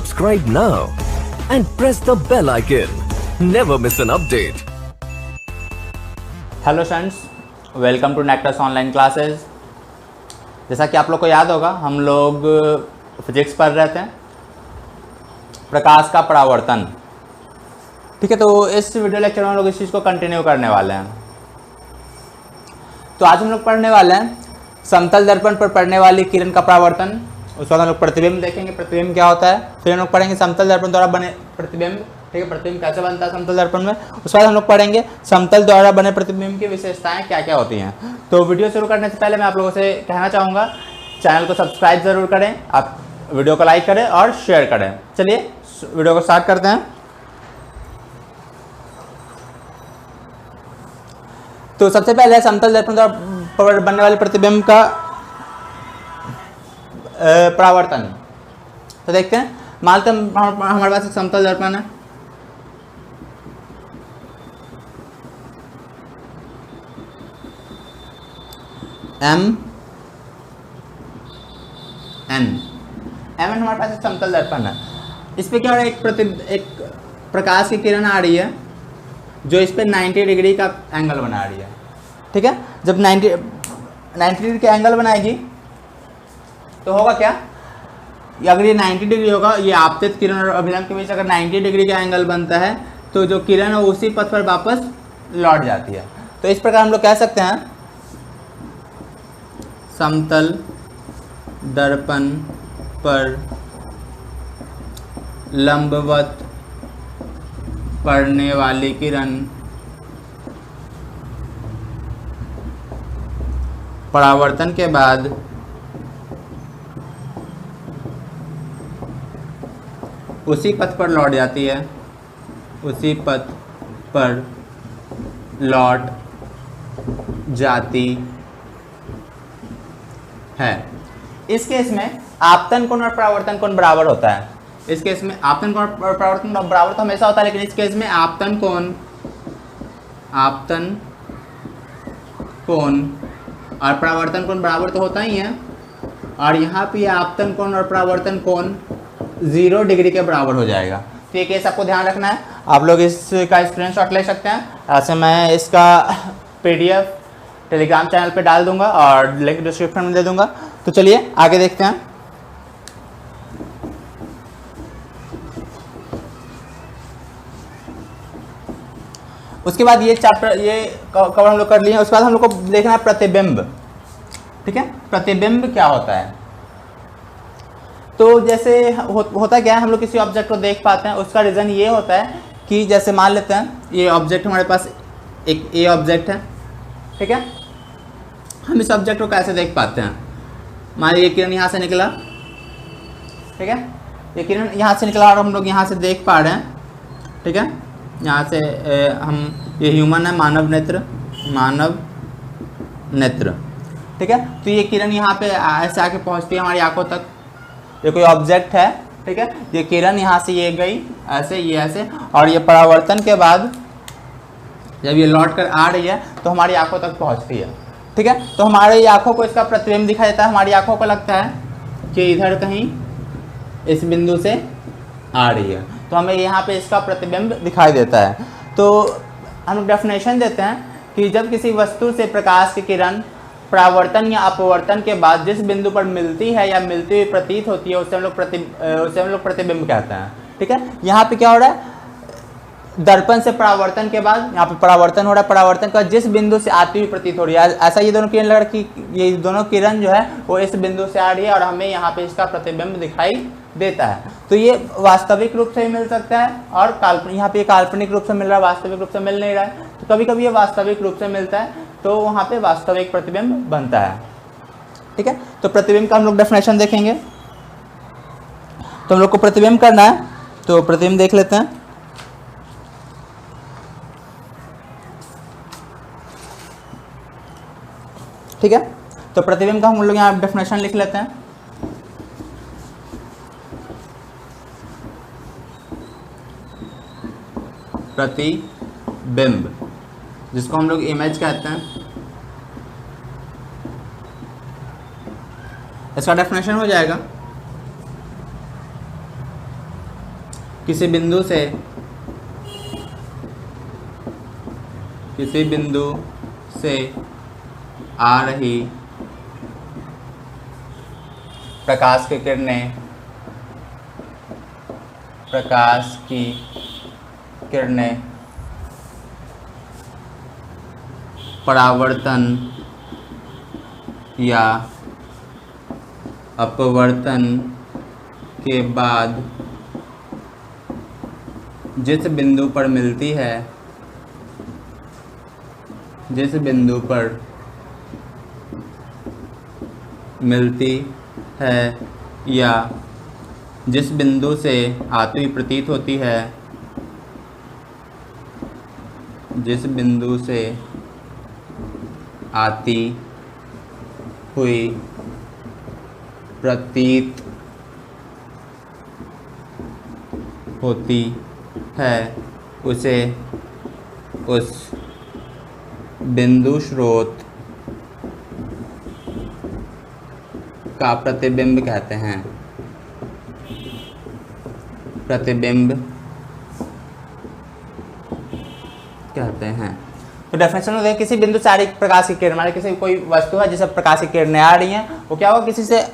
Subscribe now and press the bell icon. Never miss an update. Hello students, welcome to Nexus online classes. जैसा कि आप लोग को याद होगा, हम लोग फिजिक्स पढ़ रहे थे, प्रकाश का परावर्तन। ठीक है, तो इस वीडियो लेक्चर में हम लोग इस चीज़ को कंटिन्यू करने वाले हैं। तो आज हम लोग पढ़ने वाले हैं समतल दर्पण पर पड़ने वाली किरण का परावर्तन। उसके बाद हम लोग प्रतिबिंब देखेंगे, प्रतिबिंब क्या होता है। फिर हम लोग पढ़ेंगे समतल दर्पण द्वारा बने प्रतिबिंब। ठीक है, प्रतिबिंब कैसे बनता है समतल दर्पण में। उसके बाद हम लोग पढ़ेंगे समतल द्वारा बने प्रतिबिंब की विशेषताएं क्या क्या होती हैं। तो वीडियो शुरू करने से पहले मैं आप लोगों से कहना चाहूँगा, चैनल को सब्सक्राइब जरूर करें, आप वीडियो को लाइक करें और शेयर करें। चलिए वीडियो को स्टार्ट करते हैं। तो सबसे पहले समतल दर्पण द्वारा बनने वाले प्रतिबिंब का परावर्तन। तो देखते हैं, मानते हैं हमारे पास एक समतल दर्पण है। एम हमारे पास एक समतल दर्पण है। इस पे क्या हो रहा है, एक प्रकाश की किरण आ रही है जो इस पे 90 डिग्री का एंगल बना रही है। ठीक है, जब 90 डिग्री का एंगल बनाएगी तो होगा क्या, अगर ये 90 डिग्री होगा, ये आपतित किरण और अभिलंब के बीच अगर 90 डिग्री का एंगल बनता है तो जो किरण है उसी पथ पर वापस लौट जाती है। तो इस प्रकार हम लोग कह सकते हैं समतल दर्पण पर लंबवत पड़ने वाली किरण परावर्तन के बाद उसी पथ पर लौट जाती है, उसी पथ पर लौट जाती है। इस केस में आपतन कोण और परावर्तन कोण बराबर होता है। इस केस में आपतन कोण और परावर्तन बराबर तो हमेशा होता है, लेकिन इस केस में आपतन कोण और परावर्तन कोण बराबर तो होता ही है। और यहाँ पे आपतन कोण और परावर्तन कोण 0 डिग्री के बराबर हो जाएगा। तो ये केस आपको ध्यान रखना है। आप लोग इसका स्क्रीनशॉट ले सकते हैं। ऐसे मैं इसका PDF टेलीग्राम चैनल पे डाल दूंगा और लिंक डिस्क्रिप्शन में दे दूंगा। तो चलिए आगे देखते हैं। उसके बाद ये चैप्टर ये कवर हम लोग कर लिए। उसके बाद हम लोग को देखना है प्रतिबिंब। ठीक है, प्रतिबिंब क्या होता है। तो जैसे होता क्या है, हम लोग किसी ऑब्जेक्ट को देख पाते हैं, उसका रीज़न ये होता है कि जैसे मान लेते हैं ये ऑब्जेक्ट हमारे पास एक ए ऑब्जेक्ट है। ठीक है, हम इस ऑब्जेक्ट को कैसे देख पाते हैं। मान लीजिए किरण यहाँ से निकला। ठीक है, ये किरण यहाँ से निकला और हम लोग यहाँ से देख पा रहे हैं। ठीक है, यहाँ से हम ये ह्यूमन है, मानव नेत्र। ठीक है, तो ये किरण यहाँ पे ऐसे आके पहुँचती है हमारी आंखों तक। ये कोई ऑब्जेक्ट है। ठीक है, ये किरण यहाँ से ये गई ऐसे, ये ऐसे, और ये परावर्तन के बाद जब ये लौट कर आ रही है तो हमारी आंखों तक पहुँचती है। ठीक है, तो हमारी आंखों को इसका प्रतिबिंब दिखाई देता है। हमारी आंखों को लगता है कि इधर कहीं इस बिंदु से आ रही है, तो हमें यहाँ पे इसका प्रतिबिंब दिखाई देता है। तो हम डेफिनेशन देते हैं कि जब किसी वस्तु से प्रकाश की किरण परावर्तन या अपवर्तन के बाद जिस बिंदु पर मिलती है या मिलती हुई प्रतीत होती है उसे हम लोग प्रतिबिंब कहते हैं। ठीक है, यहाँ पे क्या हो रहा है, दर्पण से परावर्तन के बाद यहाँ पे परावर्तन हो रहा है। परावर्तन के बाद जिस बिंदु से आती हुई प्रतीत हो रही है, ऐसा ये दोनों किरण लग रहा है कि ये दोनों किरण जो है वो इस बिंदु से आ रही है और हमें यहाँ पे इसका प्रतिबिंब दिखाई देता है। तो ये वास्तविक रूप से ही मिल सकता है और यहाँ पे काल्पनिक रूप से मिल रहा है, वास्तविक रूप से मिल नहीं रहा है। तो कभी कभी ये वास्तविक रूप से मिलता है तो वहाँ पे वास्तविक प्रतिबिंब बनता है। ठीक है, तो प्रतिबिंब का हम लोग डेफिनेशन देखेंगे। तो हम लोग को प्रतिबिंब करना है, तो प्रतिबिंब देख लेते हैं। ठीक है, तो प्रतिबिंब का हम लोग यहाँ डेफिनेशन लिख लेते हैं। प्रतिबिंब, जिसको हम लोग इमेज कहते हैं, इसका डेफिनेशन हो जाएगा किसी बिंदु से आ रही प्रकाश की किरणें परावर्तन या अपवर्तन के बाद जिस बिंदु पर मिलती है या जिस बिंदु से आती हुई प्रतीत होती है, उसे उस बिंदु स्रोत का प्रतिबिंब कहते हैं। तो डेफिनेशन में किसी बिंदु से आ रही प्रकाश की किरण, हमारे किसी कोई वस्तु है जिसे प्रकाश की किरणें आ रही हैं, वो क्या होगा, किसी से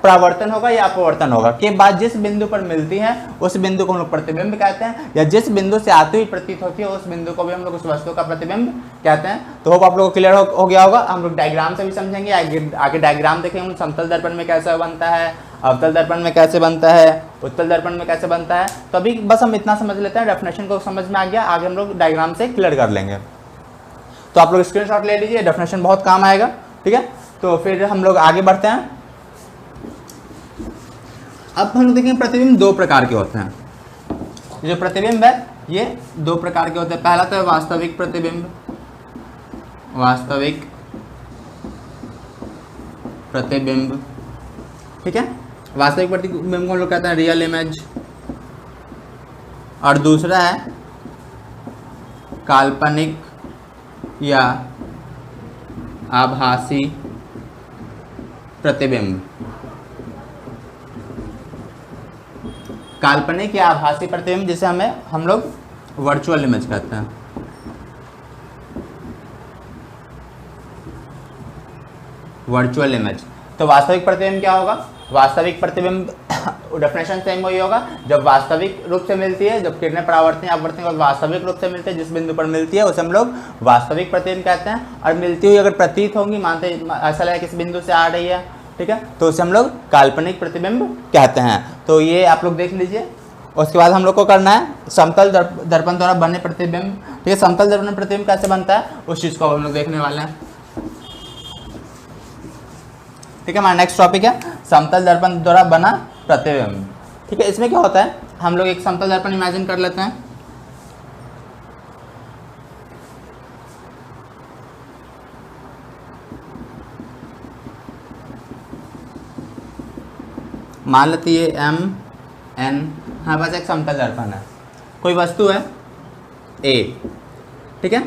परावर्तन होगा या अपवर्तन होगा के बाद जिस बिंदु पर मिलती है उस बिंदु को हम लोग प्रतिबिंब कहते हैं, या जिस बिंदु से आती हुई प्रतीत होती है उस बिंदु को भी हम लोग उस वस्तु का प्रतिबिंब कहते हैं। तो होप आप लोगों को क्लियर हो गया होगा। हम लोग डायग्राम से भी समझेंगे, आगे डायग्राम देखेंगे हम समतल दर्पण में कैसे बनता है, अवतल दर्पण में कैसे बनता है, उत्तल दर्पण में कैसे बनता है। तो अभी बस हम इतना समझ लेते हैं, डेफिनेशन को समझ में आ गया, आगे हम लोग डायग्राम से क्लियर कर लेंगे। तो आप लोग स्क्रीनशॉट ले लीजिए, डेफिनेशन बहुत काम आएगा, ठीक है। तो फिर हम लोग आगे बढ़ते हैं। अब हम लोग देखेंगे प्रतिबिंब दो प्रकार के होते हैं। जो प्रतिबिंब है ये दो प्रकार के होते हैं। पहला तो है वास्तविक प्रतिबिंब, ठीक है। वास्तविक प्रतिबिंब को हम लोग कहते हैं रियल इमेज, और दूसरा है काल्पनिक या आभासी प्रतिबिंब। काल्पनिक या आभासी प्रतिबिंब जिसे हम लोग वर्चुअल इमेज कहते हैं। Virtual image. तो वास्तविक प्रतिबिंब क्या होगा, वास्तविक प्रतिबिंब डेफिनेशन सेम वही होगा, जब वास्तविक रूप से मिलती है, जब किरणें परावर्तन या अपवर्तन और वास्तविक रूप से मिलते हैं, जिस बिंदु पर मिलती है उसे हम लोग वास्तविक प्रतिबिंब कहते हैं। और मिलती हुई अगर प्रतीत होंगी, मानते ऐसा लगे किसी बिंदु से आ रही है, ठीक है, तो उसे हम लोग काल्पनिक प्रतिबिंब कहते हैं। तो ये आप लोग देख लीजिए। उसके बाद हम लोग को करना है समतल दर्पण द्वारा बने प्रतिबिंब, ठीक है। समतल दर्पण प्रतिबिंब कैसे बनता है उस चीज़ को हम लोग देखने वाले हैं, ठीक है। हमारा नेक्स्ट टॉपिक है समतल दर्पण द्वारा बना प्रतिबिंब, ठीक है। इसमें क्या होता है, हम लोग एक समतल दर्पण इमेजिन कर लेते हैं। मान लेते हैं M N, हमारे पास एक समतल दर्पण है, कोई वस्तु है A, ठीक है।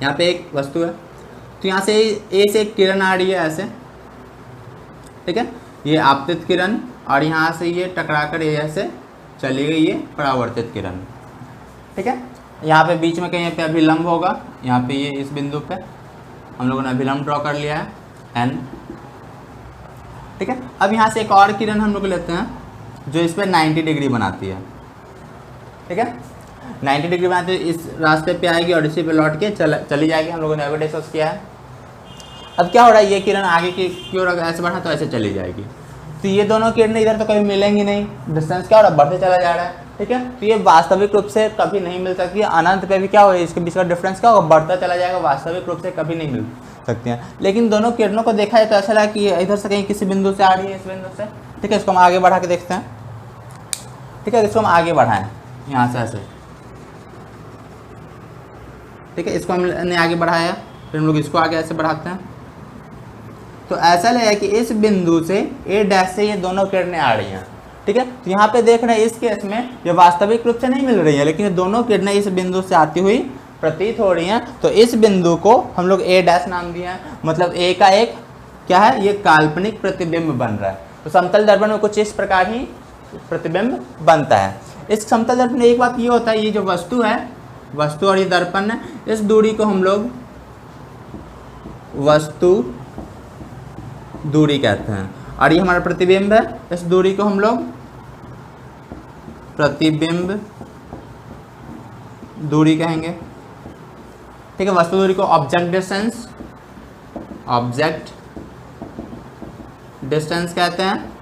यहाँ पे एक वस्तु है, तो यहाँ से A से एक किरण आ रही है ऐसे, ठीक है, ये आपतित किरण, और यहाँ से ये टकरा कर ये ऐसे चली गई ये परावर्तित किरण, ठीक है। यहाँ पे बीच में कहीं पे अभिलंब होगा, यहाँ पे ये इस बिंदु पे हम लोगों ने अभिलंब ड्रॉ कर लिया है N, ठीक है। अब यहाँ से एक और किरण हम लोग लेते हैं जो इस पर 90 डिग्री बनाती है, ठीक है। 90 डिग्री बनाती है, इस रास्ते पे आएगी और इसी पे लौट के चली जाएगी। हम लोगों ने अभी डिस्कस किया है। अब क्या हो रहा है, ये किरण आगे की ओर ऐसे बढ़ा तो ऐसे चली जाएगी, तो ये दोनों किरणें इधर तो कभी मिलेंगी नहीं, डिस्टेंस क्या हो रहा है, बढ़ते चला जा रहा है, ठीक है। तो ये वास्तविक रूप से कभी नहीं मिल सकती है। अनंत पे भी क्या होगा, इसके बीच का डिफरेंस क्या होगा, बढ़ता चला जाएगा, वास्तविक रूप से कभी नहीं मिल सकती हैं। लेकिन दोनों किरणों को देखा जाए तो ऐसा लगा कि इधर से कहीं किसी बिंदु से आ रही है, इस बिंदु से, ठीक है। इसको हम आगे बढ़ा के देखते हैं, ठीक है। इसको हम आगे बढ़ाएं यहाँ से ऐसे, ठीक है। इसको हमने आगे बढ़ाया, फिर हम लोग इसको आगे ऐसे बढ़ाते हैं, तो ऐसा लगा कि इस बिंदु से A' से ये दोनों किरणें आ रही हैं, ठीक है। तो यहाँ पे देख रहे हैं इस केस में ये वास्तविक रूप से नहीं मिल रही है, लेकिन ये दोनों किरणें इस बिंदु से आती हुई प्रतीत हो रही हैं। तो इस बिंदु को हम लोग A' नाम दिए हैं, मतलब A का एक क्या है, ये काल्पनिक प्रतिबिंब बन रहा है। तो समतल दर्पण में कुछ इस प्रकार ही प्रतिबिंब बनता है। इस समतल दर्पण में एक बात ये होता है, ये जो वस्तु है, वस्तु और ये दर्पण है, इस दूरी को हम लोग वस्तु दूरी कहते हैं, और ये हमारा प्रतिबिंब है, इस दूरी को हम लोग प्रतिबिंब दूरी कहेंगे। ठीक है, वस्तु दूरी को ऑब्जेक्ट डिस्टेंस कहते हैं,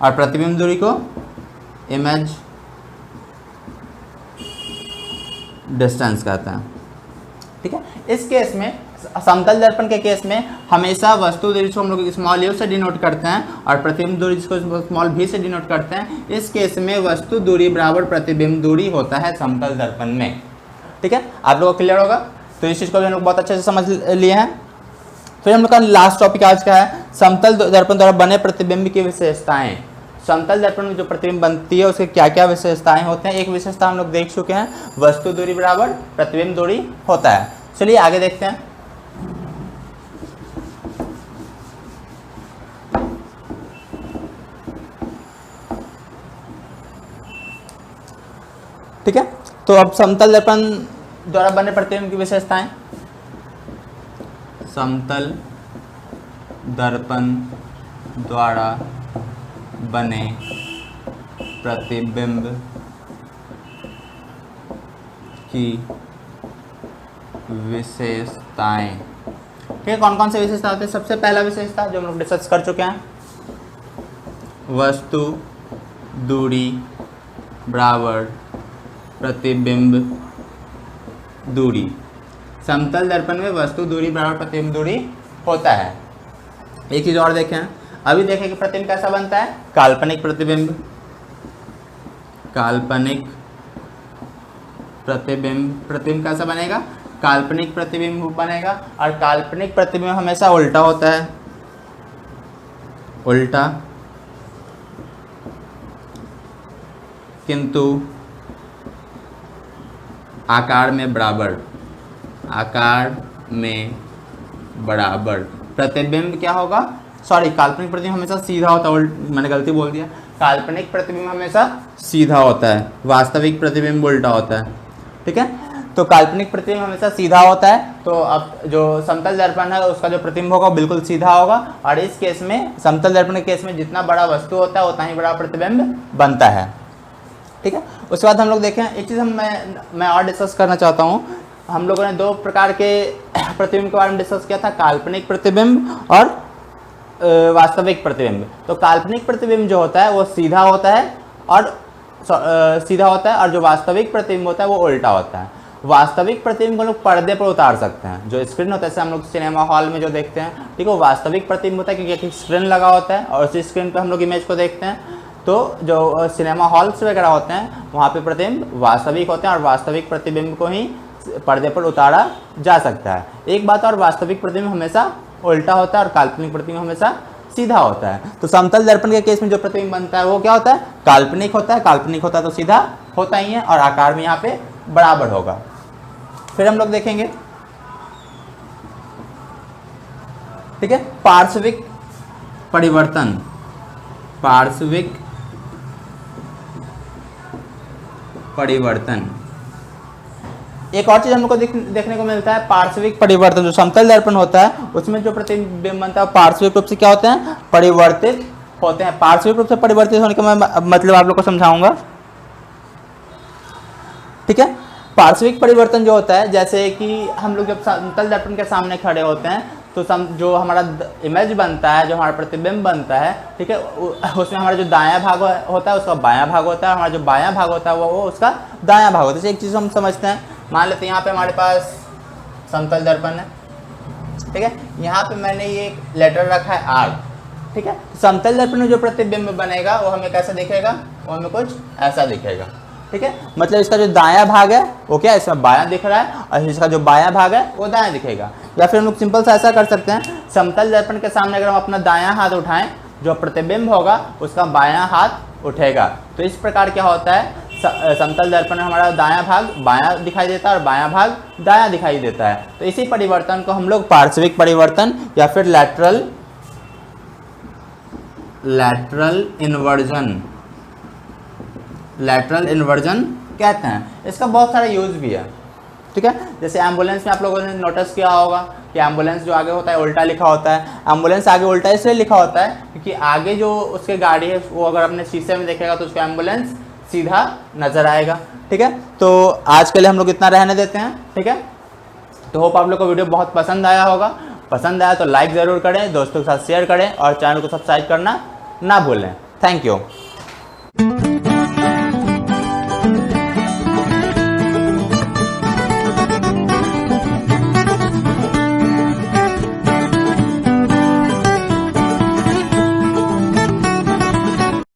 और प्रतिबिंब दूरी को इमेज डिस्टेंस कहते हैं। ठीक है, इस केस में, समतल दर्पण के केस में हमेशा वस्तु दूरी को हम लोग स्मॉल u से डिनोट करते हैं और प्रतिबिंब दूरी जिसको स्मॉल v से डिनोट करते हैं। इस केस में वस्तु दूरी बराबर प्रतिबिंब दूरी होता है समतल दर्पण में। ठीक है, आप लोगों को क्लियर होगा। तो इस चीज़ को भी हम लोग बहुत अच्छे से समझ लिए हैं। फिर हम लोग का लास्ट टॉपिक आज का है समतल दर्पण द्वारा बने प्रतिबिंब की विशेषताएं। समतल दर्पण में जो प्रतिबिंब बनती है उसके क्या क्या विशेषताएं होते हैं। एक विशेषता हम लोग देख चुके हैं, वस्तु दूरी बराबर प्रतिबिंब दूरी होता है। चलिए आगे देखते हैं। ठीक है, तो अब समतल दर्पण द्वारा बने प्रतिबिंब की विशेषताएं। समतल दर्पण द्वारा बने प्रतिबिंब की विशेषताएं। ठीक है, कौन कौन से विशेषता होते हैं। सबसे पहला विशेषता जो हम लोग डिस्कस कर चुके हैं, वस्तु दूरी बराबर प्रतिबिंब दूरी। समतल दर्पण में वस्तु दूरी बराबर प्रतिबिंब दूरी होता है। एक चीज और देखें, अभी देखें कि प्रतिबिंब कैसा बनता है, काल्पनिक प्रतिबिंब। काल्पनिक प्रतिबिंब कैसा बनेगा, काल्पनिक प्रतिबिंब बनेगा, और काल्पनिक प्रतिबिंब हमेशा उल्टा होता है, उल्टा, किंतु आकार में बराबर, आकार में बराबर। प्रतिबिंब क्या होगा, सॉरी, काल्पनिक प्रतिबिंब हमेशा सीधा होता है, मैंने गलती बोल दिया। काल्पनिक प्रतिबिंब हमेशा सीधा होता है, वास्तविक प्रतिबिंब उल्टा होता है। ठीक है, तो काल्पनिक प्रतिबिंब हमेशा सीधा होता है, तो अब जो समतल दर्पण है उसका जो प्रतिबिंब होगा बिल्कुल सीधा होगा, और इस केस में समतल दर्पण के केस में जितना बड़ा वस्तु होता है उतना ही बड़ा प्रतिबिंब बनता है। ठीक है, उसके बाद हम लोग देखें एक चीज़ मैं और डिस्कस करना चाहता हूँ। हम लोगों ने दो प्रकार के प्रतिबिंब के बारे में डिस्कस किया था, काल्पनिक प्रतिबिंब और वास्तविक प्रतिबिंब। तो काल्पनिक प्रतिबिंब जो होता है वो सीधा होता है और जो वास्तविक प्रतिबिंब होता है वो उल्टा होता है। वास्तविक प्रतिबिंब को लोग पर्दे पर उतार सकते हैं, जो स्क्रीन होता है, जैसे हम लोग सिनेमा हॉल में जो देखते हैं, ठीक है, वो वास्तविक प्रतिबिंब होता है क्योंकि एक स्क्रीन लगा होता है और उसी स्क्रीन पर हम लोग इमेज को देखते हैं। तो जो सिनेमा हॉल्स वगैरह होते हैं वहाँ पे प्रतिबिंब वास्तविक होते हैं और वास्तविक प्रतिबिंब को ही पर्दे पर उतारा जा सकता है। एक बात और, वास्तविक प्रतिबिंब हमेशा उल्टा होता है और काल्पनिक प्रतिबिंब हमेशा सीधा होता है। तो समतल दर्पण के केस में जो प्रतिबिंब बनता है वो क्या होता है, काल्पनिक होता है। काल्पनिक होता है तो सीधा होता ही है और आकार में यहाँ पे बराबर होगा। फिर हम लोग देखेंगे, ठीक है, पार्श्विक परिवर्तन। पार्श्विक परिवर्तन, एक और चीज हमको देखने को मिलता है, पार्श्विक परिवर्तन। जो समतल दर्पण होता है उसमें जो प्रतिबिंब बनता है पार्श्विक रूप से क्या होते हैं, परिवर्तित होते हैं। पार्श्विक रूप से परिवर्तित होने का मैं मतलब आप लोग को समझाऊंगा। ठीक है, पार्श्विक परिवर्तन जो होता है, जैसे कि हम लोग जब समतल दर्पण के सामने खड़े होते हैं तो जो हमारा इमेज बनता है, जो हमारा प्रतिबिंब बनता है, ठीक है, उसमें हमारा जो दायां भाग होता है उसका बायां भाग होता है, हमारा जो बायां भाग होता है वो उसका दायां भाग होता है। जैसे एक चीज़ हम समझते हैं, मान लेते हैं यहाँ पे हमारे पास समतल दर्पण है, ठीक है, यहाँ पे मैंने ये एक लेटर रखा है आर, ठीक है। समतल दर्पण में जो प्रतिबिंब बनेगा वो हमें कैसा दिखेगा, वो हमें कुछ ऐसा दिखेगा, ठीक है। मतलब इसका जो दायां भाग है वो क्या, इसमें बायां दिख रहा है और इसका जो बायां भाग है वो दायां दिखेगा। या फिर हम लोग सिंपल सा ऐसा कर सकते हैं, समतल दर्पण के सामने अगर हम अपना दायां हाथ उठाएं, जो प्रतिबिंब होगा उसका बायां हाथ उठेगा। तो इस प्रकार क्या होता है, समतल दर्पण में हमारा दायां भाग बायां दिखाई देता है और बायां भाग दायां दिखाई देता है। तो इसी परिवर्तन को हम लोग पार्श्विक परिवर्तन या फिर लैटरल इन्वर्जन लैटरल इन्वर्जन कहते हैं। इसका बहुत सारा यूज़ भी है, ठीक है। जैसे एम्बुलेंस में आप लोगों ने नोटिस किया होगा कि एम्बुलेंस जो आगे होता है उल्टा लिखा होता है। एम्बुलेंस आगे उल्टा इसलिए लिखा होता है क्योंकि आगे जो उसके गाड़ी है वो अगर अपने शीशे में देखेगा तो उसको एम्बुलेंस सीधा नज़र आएगा, ठीक है। तो आज के लिए हम लोग इतना रहने देते हैं, ठीक है। तो होप आप लोग को वीडियो बहुत पसंद आया होगा। पसंद आया तो लाइक ज़रूर करें, दोस्तों के साथ शेयर करें और चैनल को सब्सक्राइब करना ना भूलें। Thank you.